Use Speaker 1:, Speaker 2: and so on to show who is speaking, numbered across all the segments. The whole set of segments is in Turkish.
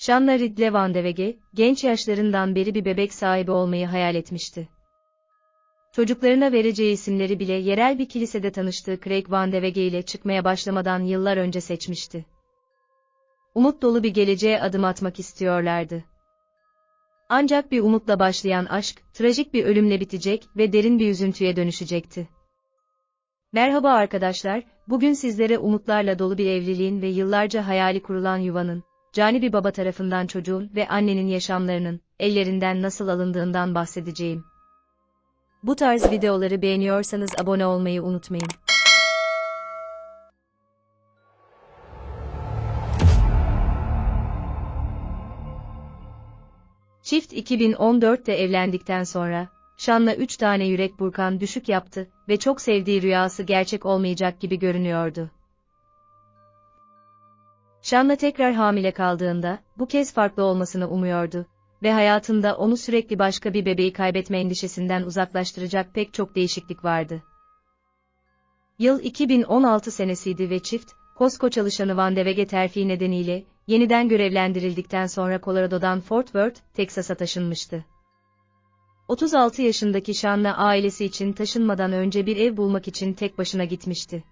Speaker 1: Shanna Ridley Van de Wege, genç yaşlarından beri bir bebek sahibi olmayı hayal etmişti. Çocuklarına vereceği isimleri bile yerel bir kilisede tanıştığı Craig Van de Wege ile çıkmaya başlamadan yıllar önce seçmişti. Umut dolu bir geleceğe adım atmak istiyorlardı. Ancak bir umutla başlayan aşk, trajik bir ölümle bitecek ve derin bir üzüntüye dönüşecekti. Merhaba arkadaşlar, bugün sizlere umutlarla dolu bir evliliğin ve yıllarca hayali kurulan yuvanın, cani bir baba tarafından çocuğun ve annenin yaşamlarının, ellerinden nasıl alındığından bahsedeceğim. Bu tarz videoları beğeniyorsanız abone olmayı unutmayın. Çift 2014'te evlendikten sonra, Shanna 3 tane yürek burkan düşük yaptı ve çok sevdiği rüyası gerçek olmayacak gibi görünüyordu. Shanna tekrar hamile kaldığında, bu kez farklı olmasını umuyordu ve hayatında onu sürekli başka bir bebeği kaybetme endişesinden uzaklaştıracak pek çok değişiklik vardı. Yıl 2016 senesiydi ve çift, Costco çalışanı Van de Wege terfi nedeniyle, yeniden görevlendirildikten sonra Colorado'dan Fort Worth, Texas'a taşınmıştı. 36 yaşındaki Shanna ailesi için taşınmadan önce bir ev bulmak için tek başına gitmişti.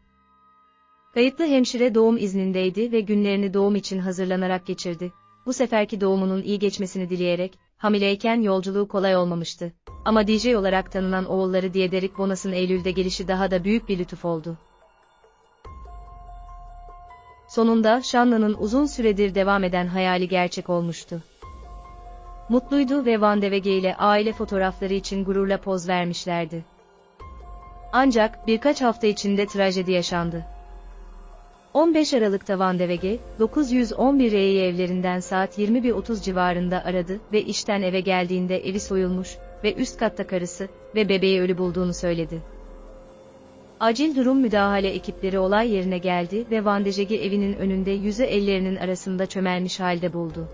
Speaker 1: Kayıtlı hemşire doğum iznindeydi ve günlerini doğum için hazırlanarak geçirdi. Bu seferki doğumunun iyi geçmesini dileyerek, hamileyken yolculuğu kolay olmamıştı. Ama DJ olarak tanınan oğulları Diederik Bonas'ın Eylül'de gelişi daha da büyük bir lütuf oldu. Sonunda Shanna'nın uzun süredir devam eden hayali gerçek olmuştu. Mutluydu ve Van de Wege ile aile fotoğrafları için gururla poz vermişlerdi. Ancak birkaç hafta içinde trajedi yaşandı. 15 Aralık'ta Van de Wege, 911 R'yi evlerinden saat 21:30 civarında aradı ve işten eve geldiğinde evi soyulmuş ve üst katta karısı ve bebeği ölü bulduğunu söyledi. Acil durum müdahale ekipleri olay yerine geldi ve Van de Wege evinin önünde yüzü ellerinin arasında çömelmiş halde buldu.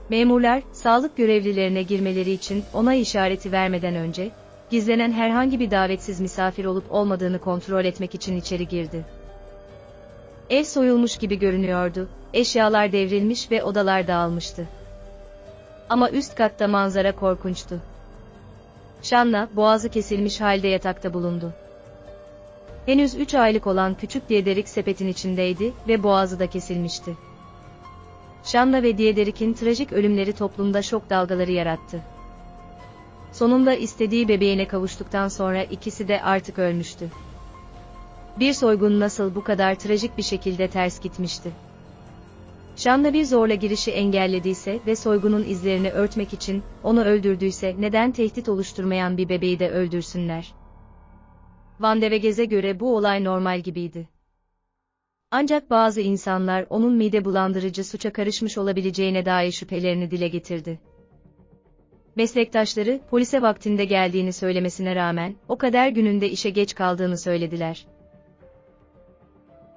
Speaker 1: Memurlar, sağlık görevlilerine girmeleri için onay işareti vermeden önce, gizlenen herhangi bir davetsiz misafir olup olmadığını kontrol etmek için içeri girdi. Ev soyulmuş gibi görünüyordu, eşyalar devrilmiş ve odalar dağılmıştı. Ama üst katta manzara korkunçtu. Shanna, boğazı kesilmiş halde yatakta bulundu. Henüz 3 aylık olan küçük Diederik sepetin içindeydi ve boğazı da kesilmişti. Shanna ve Diederik'in trajik ölümleri toplumda şok dalgaları yarattı. Sonunda istediği bebeğine kavuştuktan sonra ikisi de artık ölmüştü. Bir soygun nasıl bu kadar trajik bir şekilde ters gitmişti? Shanna bir zorla girişi engellediyse ve soygunun izlerini örtmek için onu öldürdüyse neden tehdit oluşturmayan bir bebeği de öldürsünler? Van de Wege'e göre bu olay normal gibiydi. Ancak bazı insanlar onun mide bulandırıcı suça karışmış olabileceğine dair şüphelerini dile getirdi. Meslektaşları, polise vaktinde geldiğini söylemesine rağmen, o kader gününde işe geç kaldığını söylediler.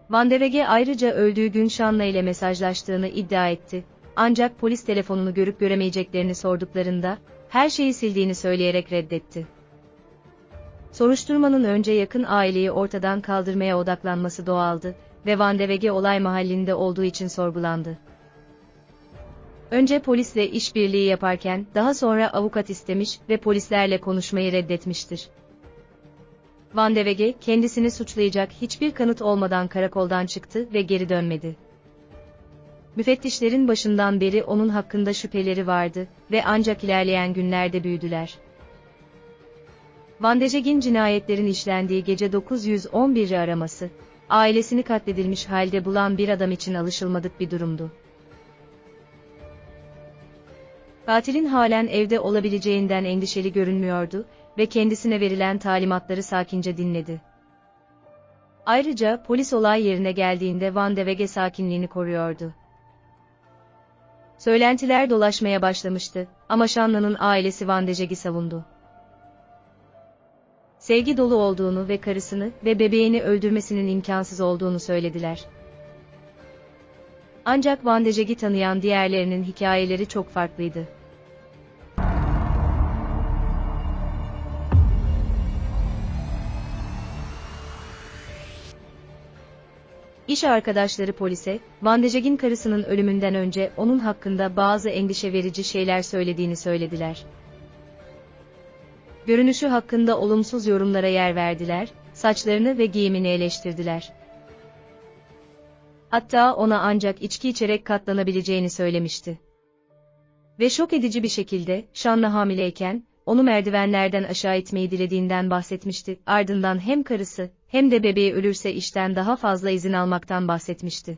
Speaker 1: Van de Wege ayrıca öldüğü gün Shanna ile mesajlaştığını iddia etti. Ancak polis telefonunu görüp göremeyeceklerini sorduklarında, her şeyi sildiğini söyleyerek reddetti. Soruşturmanın önce yakın aileyi ortadan kaldırmaya odaklanması doğaldı ve Van de Wege olay mahallinde olduğu için sorgulandı. Önce polisle işbirliği yaparken, daha sonra avukat istemiş ve polislerle konuşmayı reddetmiştir. Van de Wege, kendisini suçlayacak hiçbir kanıt olmadan karakoldan çıktı ve geri dönmedi. Müfettişlerin başından beri onun hakkında şüpheleri vardı ve ancak ilerleyen günlerde büyüdüler. Van de Wege'in cinayetlerin işlendiği gece 911'i araması, ailesini katledilmiş halde bulan bir adam için alışılmadık bir durumdu. Katilin halen evde olabileceğinden endişeli görünmüyordu ve kendisine verilen talimatları sakince dinledi. Ayrıca polis olay yerine geldiğinde Van de Wege sakinliğini koruyordu. Söylentiler dolaşmaya başlamıştı ama Shanna'nın ailesi Van de Wege'i savundu. Sevgi dolu olduğunu ve karısını ve bebeğini öldürmesinin imkansız olduğunu söylediler. Ancak Van de Wege'i tanıyan diğerlerinin hikayeleri çok farklıydı. İş arkadaşları polise, Van de Geeg'in karısının ölümünden önce onun hakkında bazı endişe verici şeyler söylediğini söylediler. Görünüşü hakkında olumsuz yorumlara yer verdiler, saçlarını ve giyimini eleştirdiler. Hatta ona ancak içki içerek katlanabileceğini söylemişti. Ve şok edici bir şekilde, Sean'la hamileyken, onu merdivenlerden aşağı itmeyi dilediğinden bahsetmişti. Ardından hem karısı, hem de bebeği ölürse işten daha fazla izin almaktan bahsetmişti.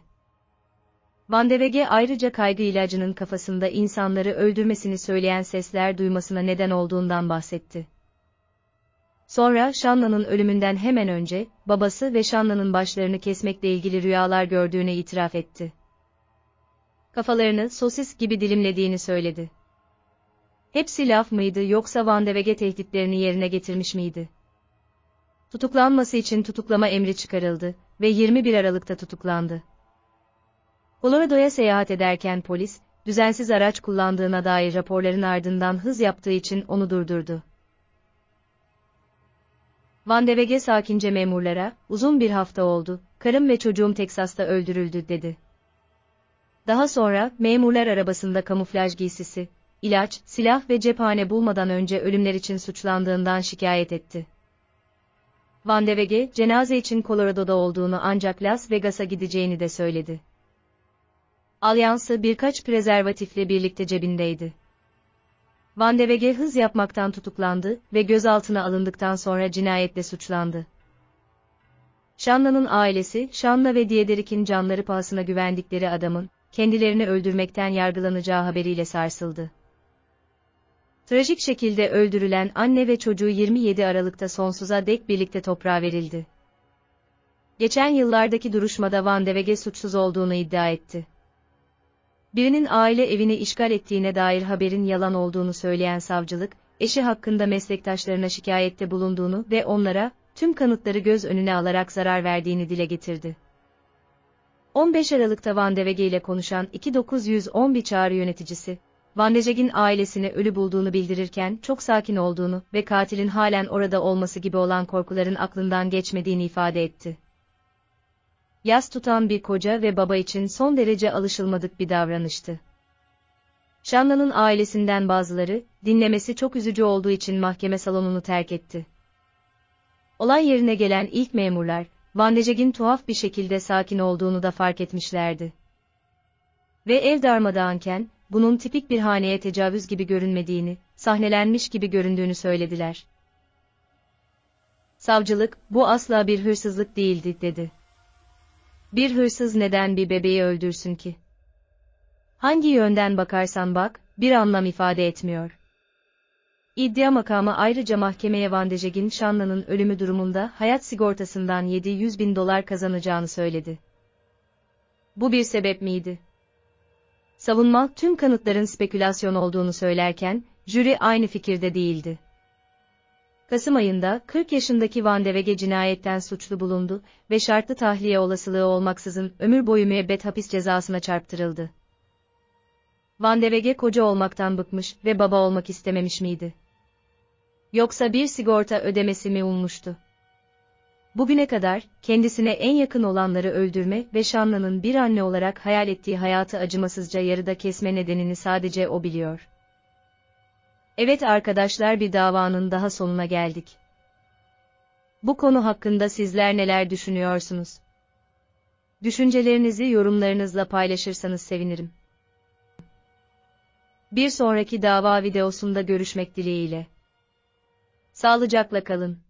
Speaker 1: Van de Geeg ayrıca kaygı ilacının kafasında insanları öldürmesini söyleyen sesler duymasına neden olduğundan bahsetti. Sonra Sean'ın ölümünden hemen önce, babası ve Sean'ın başlarını kesmekle ilgili rüyalar gördüğünü itiraf etti. Kafalarını sosis gibi dilimlediğini söyledi. Hepsi laf mıydı yoksa Van de Geeg tehditlerini yerine getirmiş miydi? Tutuklanması için tutuklama emri çıkarıldı ve 21 Aralık'ta tutuklandı. Colorado'ya seyahat ederken polis, düzensiz araç kullandığına dair raporların ardından hız yaptığı için onu durdurdu. Van de Geeg sakince memurlara, "Uzun bir hafta oldu, karım ve çocuğum Teksas'ta öldürüldü," dedi. Daha sonra, memurlar arabasında kamuflaj giysisi, ilaç, silah ve cephane bulmadan önce ölümler için suçlandığından şikayet etti. Van de Geeg, cenaze için Colorado'da olduğunu ancak Las Vegas'a gideceğini de söyledi. Alyansı birkaç prezervatifle birlikte cebindeydi. Van de Geeg hız yapmaktan tutuklandı ve gözaltına alındıktan sonra cinayetle suçlandı. Sean'ın ailesi, Sean'la ve Diederik'in canları pahasına güvendikleri adamın, kendilerini öldürmekten yargılanacağı haberiyle sarsıldı. Trajik şekilde öldürülen anne ve çocuğu 27 Aralık'ta sonsuza dek birlikte toprağa verildi. Geçen yıllardaki duruşmada Van de Geeg suçsuz olduğunu iddia etti. Birinin aile evini işgal ettiğine dair haberin yalan olduğunu söyleyen savcılık, eşi hakkında meslektaşlarına şikayette bulunduğunu ve onlara, tüm kanıtları göz önüne alarak zarar verdiğini dile getirdi. 15 Aralık'ta Van de Geeg ile konuşan 2911 çağrı yöneticisi, Van de Geeg'in ailesine ölü bulduğunu bildirirken çok sakin olduğunu ve katilin halen orada olması gibi olan korkuların aklından geçmediğini ifade etti. Yas tutan bir koca ve baba için son derece alışılmadık bir davranıştı. Sean'ın ailesinden bazıları, dinlemesi çok üzücü olduğu için mahkeme salonunu terk etti. Olay yerine gelen ilk memurlar, Van de Geeg'in tuhaf bir şekilde sakin olduğunu da fark etmişlerdi. Ve ev darmadağınken, bunun tipik bir haneye tecavüz gibi görünmediğini, sahnelenmiş gibi göründüğünü söylediler. Savcılık, "Bu asla bir hırsızlık değildi," dedi. Bir hırsız neden bir bebeği öldürsün ki? Hangi yönden bakarsan bak, bir anlam ifade etmiyor. İddia makamı ayrıca mahkemeye Van de Geeg'in Sean'ın ölümü durumunda hayat sigortasından $700.000 kazanacağını söyledi. Bu bir sebep miydi? Savunma, tüm kanıtların spekülasyon olduğunu söylerken, jüri aynı fikirde değildi. Kasım ayında, 40 yaşındaki Van de Geeg cinayetten suçlu bulundu ve şartlı tahliye olasılığı olmaksızın ömür boyu müebbet hapis cezasına çarptırıldı. Van de Geeg koca olmaktan bıkmış ve baba olmak istememiş miydi? Yoksa bir sigorta ödemesi mi ummuştu? Bugüne kadar, kendisine en yakın olanları öldürme ve Sean'ın bir anne olarak hayal ettiği hayatı acımasızca yarıda kesme nedenini sadece o biliyor. Evet arkadaşlar, bir davanın daha sonuna geldik. Bu konu hakkında sizler neler düşünüyorsunuz? Düşüncelerinizi yorumlarınızla paylaşırsanız sevinirim. Bir sonraki dava videosunda görüşmek dileğiyle. Sağlıcakla kalın.